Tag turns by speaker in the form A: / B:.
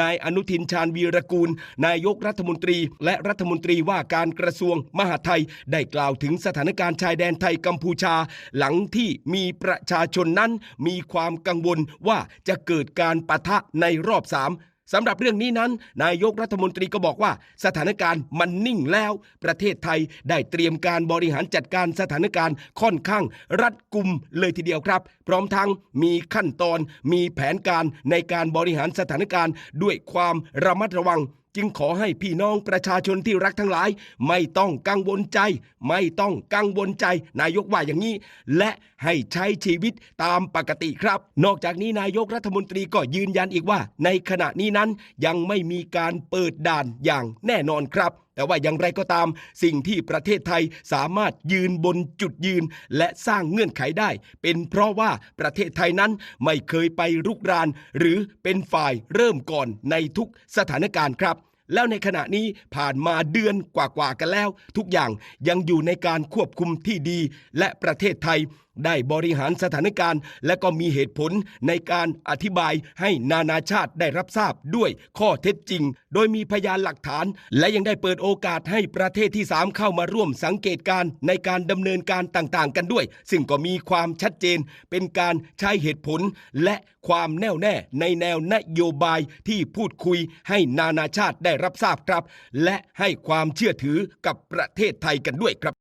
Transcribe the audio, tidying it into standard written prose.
A: นายอนุทินชาญวีรกูลนายกรัฐมนตรีและรัฐมนตรีว่าการกระทรวงมหาดไทยได้กล่าวถึงสถานการณ์ชายแดนไทยกัมพูชาหลังที่มีประชาชนนั้นมีความกังวลว่าจะเกิดการปะทะในรอบ3สำหรับเรื่องนี้นั้นนายกรัฐมนตรีก็บอกว่าสถานการณ์มันนิ่งแล้วประเทศไทยได้เตรียมการบริหารจัดการสถานการณ์ค่อนข้างรัดกุมเลยทีเดียวครับพร้อมทั้งมีขั้นตอนมีแผนการในการบริหารสถานการณ์ด้วยความระมัดระวังจึงขอให้พี่น้องประชาชนที่รักทั้งหลายไม่ต้องกังวลใจนายกว่าอย่างนี้และให้ใช้ชีวิตตามปกติครับนอกจากนี้นายกรัฐมนตรีก็ยืนยันอีกว่าในขณะนี้นั้นยังไม่มีการเปิดด่านอย่างแน่นอนครับแต่ว่าอย่างไรก็ตามสิ่งที่ประเทศไทยสามารถยืนบนจุดยืนและสร้างเงื่อนไขได้เป็นเพราะว่าประเทศไทยนั้นไม่เคยไปรุกรานหรือเป็นฝ่ายเริ่มก่อนในทุกสถานการณ์ครับแล้วในขณะนี้ผ่านมาเดือนกว่ากันแล้วทุกอย่างยังอยู่ในการควบคุมที่ดีและประเทศไทยได้บริหารสถานการณ์และก็มีเหตุผลในการอธิบายให้นานาชาติได้รับทราบด้วยข้อเท็จจริงโดยมีพยานหลักฐานและยังได้เปิดโอกาสให้ประเทศที่3เข้ามาร่วมสังเกตการณ์ในการดำเนินการต่างๆกันด้วยซึ่งก็มีความชัดเจนเป็นการใช้เหตุผลและความแน่วแน่ในแนวนโยบายที่พูดคุยให้นานาชาติได้รับทราบครับและให้ความเชื่อถือกับประเทศไทยกันด้วยครับ